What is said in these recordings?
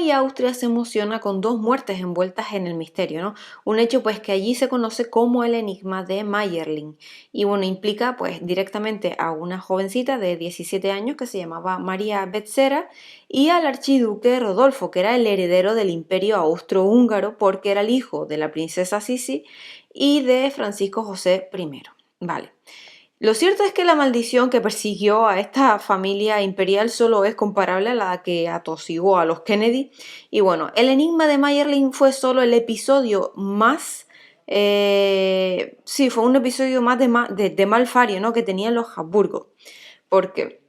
y Austria se emociona con dos muertes envueltas en el misterio, ¿no? Un hecho pues que allí se conoce como el enigma de Mayerling y bueno, implica pues directamente a una jovencita de 17 años que se llamaba María Betzera y al archiduque Rodolfo, que era el heredero del imperio austrohúngaro porque era el hijo de la princesa Sisi y de Francisco José I. Vale. Lo cierto es que la maldición que persiguió a esta familia imperial solo es comparable a la que atosigó a los Kennedy. Y bueno, el enigma de Mayerling fue solo el episodio más... sí, fue un episodio más de malfario, ¿no?, que tenían los Habsburgo. Porque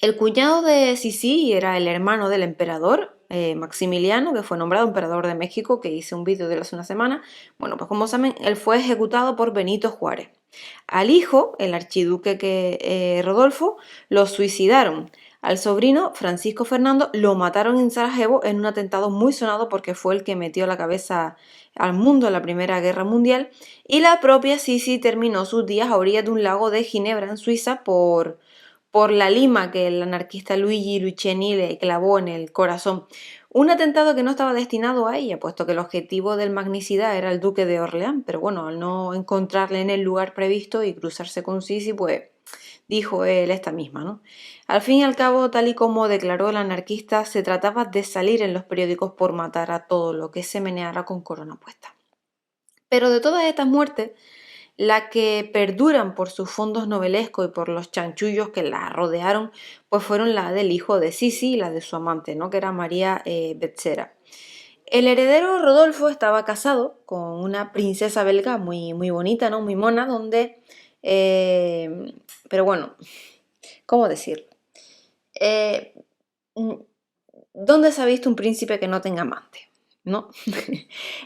el cuñado de Sisi era el hermano del emperador Maximiliano, que fue nombrado emperador de México, que hice un vídeo de él hace una semana. Bueno, pues como saben, él fue ejecutado por Benito Juárez. Al hijo, el archiduque Rodolfo, lo suicidaron. Al sobrino, Francisco Fernando, lo mataron en Sarajevo en un atentado muy sonado porque fue el que metió la cabeza al mundo en la Primera Guerra Mundial. Y la propia Sisi terminó sus días a orillas de un lago de Ginebra, en Suiza, por la lima que el anarquista Luigi Luciani le clavó en el corazón. Un atentado que no estaba destinado a ella, puesto que el objetivo del magnicida era el duque de Orleán, pero bueno, al no encontrarle en el lugar previsto y cruzarse con Sisi, pues dijo él esta misma, ¿no? Al fin y al cabo, tal y como declaró el anarquista, se trataba de salir en los periódicos por matar a todo lo que se meneara con corona puesta. Pero de todas estas muertes, las que perduran por sus fondos novelescos y por los chanchullos que la rodearon, pues fueron la del hijo de Sisi y la de su amante, ¿no?, que era María Betzera. El heredero Rodolfo estaba casado con una princesa belga muy, muy bonita, ¿no?, muy mona, donde... pero bueno, ¿cómo decirlo? Eh, ¿Dónde se ha visto un príncipe que no tenga amante? ¿No?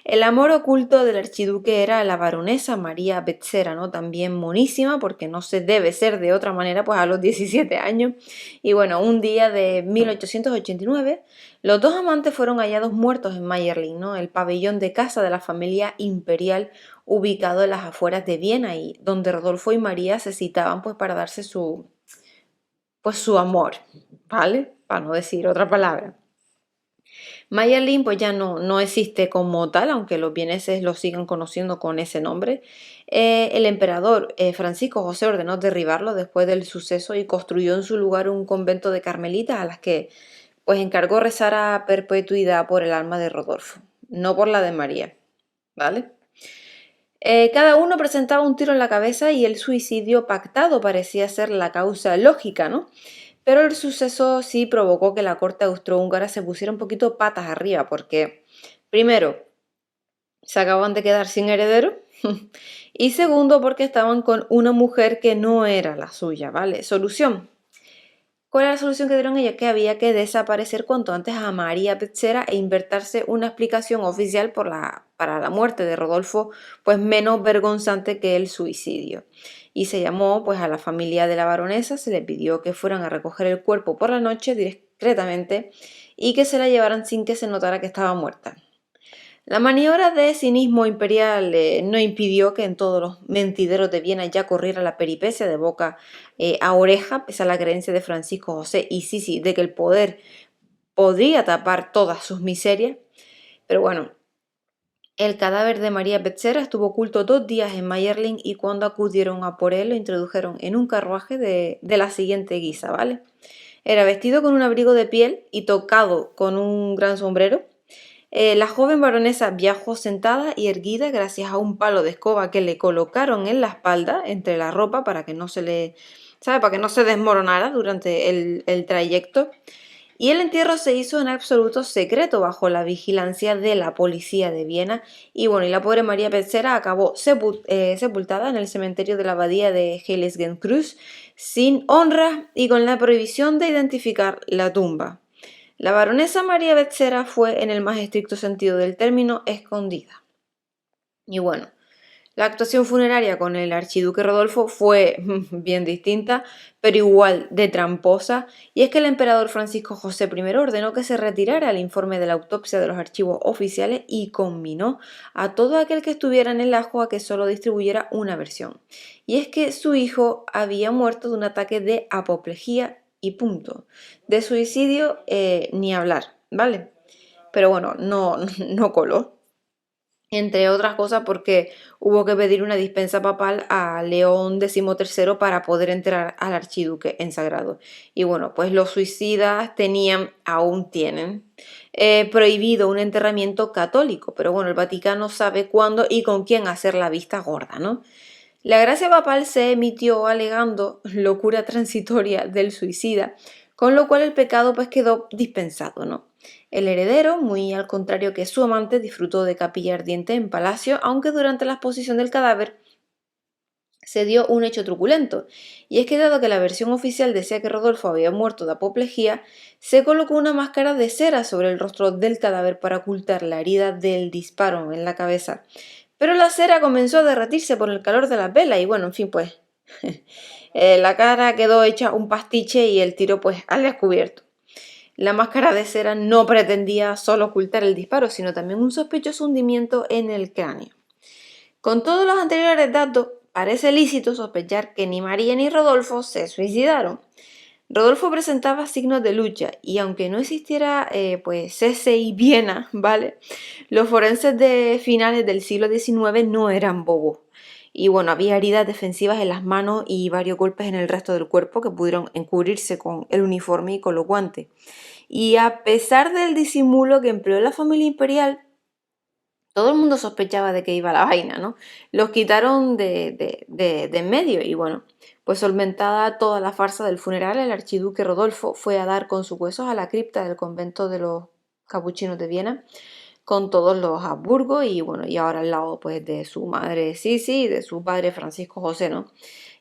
El amor oculto del archiduque era la baronesa María Betzera, ¿no? También monísima, porque no se debe ser de otra manera, pues a los 17 años. Y bueno, un día de 1889, los dos amantes fueron hallados muertos en Mayerling, ¿no?, el pabellón de casa de la familia imperial ubicado en las afueras de Viena y donde Rodolfo y María se citaban pues para darse su amor, ¿vale? Para no decir otra palabra. Mayerling pues ya no existe como tal, aunque los vieneses lo sigan conociendo con ese nombre. El emperador Francisco José ordenó derribarlo después del suceso y construyó en su lugar un convento de carmelitas a las que pues encargó rezar a perpetuidad por el alma de Rodolfo, no por la de María, ¿vale? Cada uno presentaba un tiro en la cabeza y el suicidio pactado parecía ser la causa lógica, ¿no? Pero el suceso sí provocó que la corte austrohúngara se pusiera un poquito patas arriba, porque primero, se acaban de quedar sin heredero y segundo, porque estaban con una mujer que no era la suya, ¿vale? Solución. ¿Cuál era la solución que dieron ellos? Que había que desaparecer cuanto antes a María Betzera e inventarse una explicación oficial para la muerte de Rodolfo, pues menos vergonzante que el suicidio. Y se llamó pues a la familia de la baronesa, se le pidió que fueran a recoger el cuerpo por la noche discretamente y que se la llevaran sin que se notara que estaba muerta. La maniobra de cinismo imperial no impidió que en todos los mentideros de Viena ya corriera la peripecia de boca a oreja, pese a la creencia de Francisco José y Sisi de que el poder podría tapar todas sus miserias. Pero bueno, el cadáver de María Betzera estuvo oculto 2 días en Mayerling y cuando acudieron a por él lo introdujeron en un carruaje de la siguiente guisa, ¿vale? Era vestido con un abrigo de piel y tocado con un gran sombrero. La joven baronesa viajó sentada y erguida gracias a un palo de escoba que le colocaron en la espalda, entre la ropa, para que no se le, ¿sabe?, para que no se desmoronara durante el trayecto. Y el entierro se hizo en absoluto secreto bajo la vigilancia de la policía de Viena. Y bueno, y la pobre María Betzera acabó sepultada en el cementerio de la abadía de Heiligenkreuz sin honra y con la prohibición de identificar la tumba. La baronesa María Betzera fue, en el más estricto sentido del término, escondida. Y bueno, la actuación funeraria con el archiduque Rodolfo fue bien distinta, pero igual de tramposa, y es que el emperador Francisco José I ordenó que se retirara el informe de la autopsia de los archivos oficiales y conminó a todo aquel que estuviera en el ajo a que solo distribuyera una versión. Y es que su hijo había muerto de un ataque de apoplejía y punto. De suicidio ni hablar, ¿vale? pero bueno, no, no coló. Entre otras cosas porque hubo que pedir una dispensa papal a León XIII para poder entrar al archiduque en sagrado. Y bueno, pues los suicidas aún tienen, prohibido un enterramiento católico, pero bueno, el Vaticano sabe cuándo y con quién hacer la vista gorda, ¿no? La gracia papal se emitió alegando locura transitoria del suicida, con lo cual el pecado pues quedó dispensado, ¿no? El heredero, muy al contrario que su amante, disfrutó de capilla ardiente en palacio, aunque durante la exposición del cadáver se dio un hecho truculento, y es que dado que la versión oficial decía que Rodolfo había muerto de apoplejía, se colocó una máscara de cera sobre el rostro del cadáver para ocultar la herida del disparo en la cabeza. Pero la cera comenzó a derretirse por el calor de las velas y bueno, en fin, pues la cara quedó hecha un pastiche y el tiro pues al descubierto. La máscara de cera no pretendía solo ocultar el disparo, sino también un sospechoso hundimiento en el cráneo. Con todos los anteriores datos, parece lícito sospechar que ni María ni Rodolfo se suicidaron. Rodolfo presentaba signos de lucha y aunque no existiera pues CSI Viena, ¿vale? Los forenses de finales del siglo XIX no eran bobos. Y bueno, había heridas defensivas en las manos y varios golpes en el resto del cuerpo que pudieron encubrirse con el uniforme y con los guantes. Y a pesar del disimulo que empleó la familia imperial, todo el mundo sospechaba de que iba la vaina, ¿no? Los quitaron de en medio y bueno, pues solventada toda la farsa del funeral, el archiduque Rodolfo fue a dar con sus huesos a la cripta del convento de los capuchinos de Viena con todos los Habsburgo y bueno, y ahora al lado pues de su madre Sisi y de su padre Francisco José, ¿no?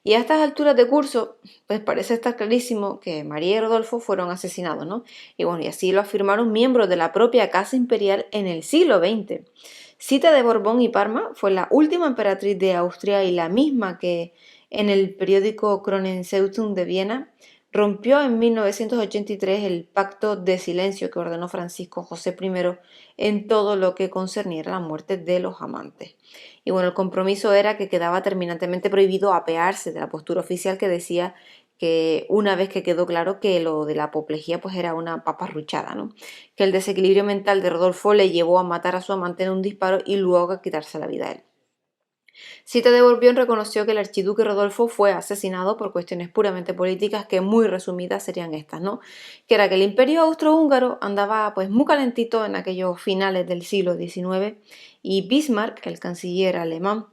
Y a estas alturas de curso, pues parece estar clarísimo que María y Rodolfo fueron asesinados, ¿no? Y bueno, y así lo afirmaron miembros de la propia Casa Imperial en el siglo XX. Sita de Borbón y Parma fue la última emperatriz de Austria y la misma que en el periódico Kronenzeitung de Viena rompió en 1983 el pacto de silencio que ordenó Francisco José I en todo lo que concerniera a la muerte de los amantes. Y bueno, el compromiso era que quedaba terminantemente prohibido apearse de la postura oficial que decía que una vez que quedó claro que lo de la apoplejía pues era una paparruchada, ¿no? Que el desequilibrio mental de Rodolfo le llevó a matar a su amante en un disparo y luego a quitarse la vida a él. Cita de Borbón reconoció que el archiduque Rodolfo fue asesinado por cuestiones puramente políticas que muy resumidas serían estas, ¿no? Que era que el imperio austrohúngaro andaba pues muy calentito en aquellos finales del siglo XIX y Bismarck, el canciller alemán,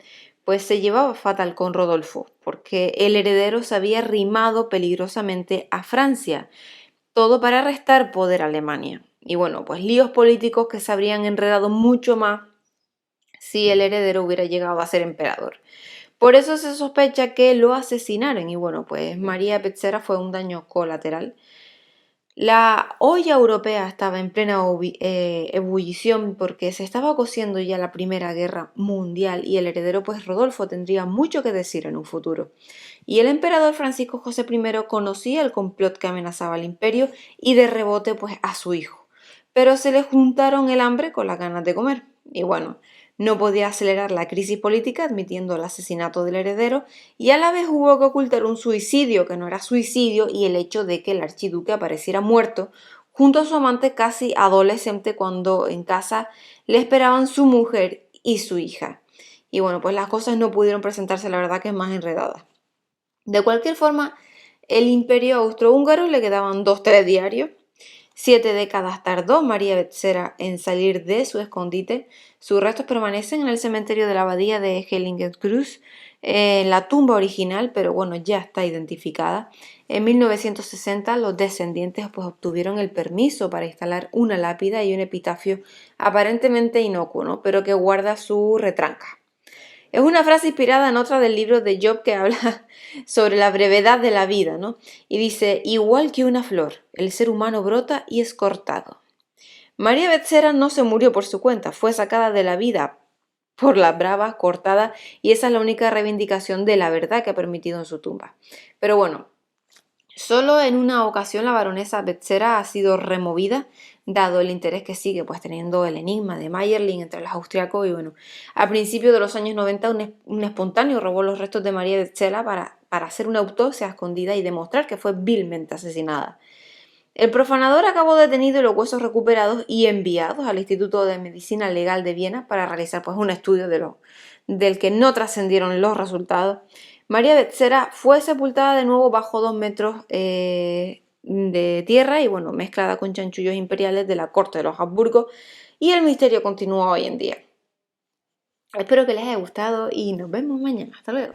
pues se llevaba fatal con Rodolfo, porque el heredero se había arrimado peligrosamente a Francia, todo para restar poder a Alemania. Y bueno, pues líos políticos que se habrían enredado mucho más si el heredero hubiera llegado a ser emperador. Por eso se sospecha que lo asesinaron y bueno, pues María Petzera fue un daño colateral. La olla europea estaba en plena ebullición porque se estaba cociendo ya la Primera Guerra Mundial y el heredero pues Rodolfo tendría mucho que decir en un futuro. Y el emperador Francisco José I conocía el complot que amenazaba al imperio y de rebote pues a su hijo. Pero se le juntaron el hambre con las ganas de comer. Y bueno, no podía acelerar la crisis política admitiendo el asesinato del heredero y a la vez hubo que ocultar un suicidio que no era suicidio y el hecho de que el archiduque apareciera muerto junto a su amante casi adolescente cuando en casa le esperaban su mujer y su hija. Y bueno, pues las cosas no pudieron presentarse, la verdad que es más enredadas. De cualquier forma, el imperio austrohúngaro le quedaban 2 telediarios. 7 décadas tardó María Betzera en salir de su escondite. Sus restos permanecen en el cementerio de la abadía de Hellingekruz, en la tumba original, pero bueno, ya está identificada. En 1960 los descendientes pues, obtuvieron el permiso para instalar una lápida y un epitafio aparentemente inocuo, ¿no? Pero que guarda su retranca. Es una frase inspirada en otra del libro de Job que habla sobre la brevedad de la vida, ¿no? Y dice, igual que una flor, el ser humano brota y es cortado. María Betzera no se murió por su cuenta, fue sacada de la vida por la brava, cortada, y esa es la única reivindicación de la verdad que ha permitido en su tumba. Pero bueno, solo en una ocasión la baronesa Betzera ha sido removida, dado el interés que sigue pues teniendo el enigma de Mayerling entre los austriacos y bueno, a principios de los años 90 un espontáneo robó los restos de María Betzera para hacer una autopsia escondida y demostrar que fue vilmente asesinada. El profanador acabó detenido y los huesos recuperados y enviados al Instituto de Medicina Legal de Viena para realizar pues, un estudio del que no trascendieron los resultados. María Becerra fue sepultada de nuevo bajo 2 metros de tierra y bueno, mezclada con chanchullos imperiales de la corte de los Habsburgo, y el misterio continúa hoy en día. Espero que les haya gustado y nos vemos mañana. Hasta luego.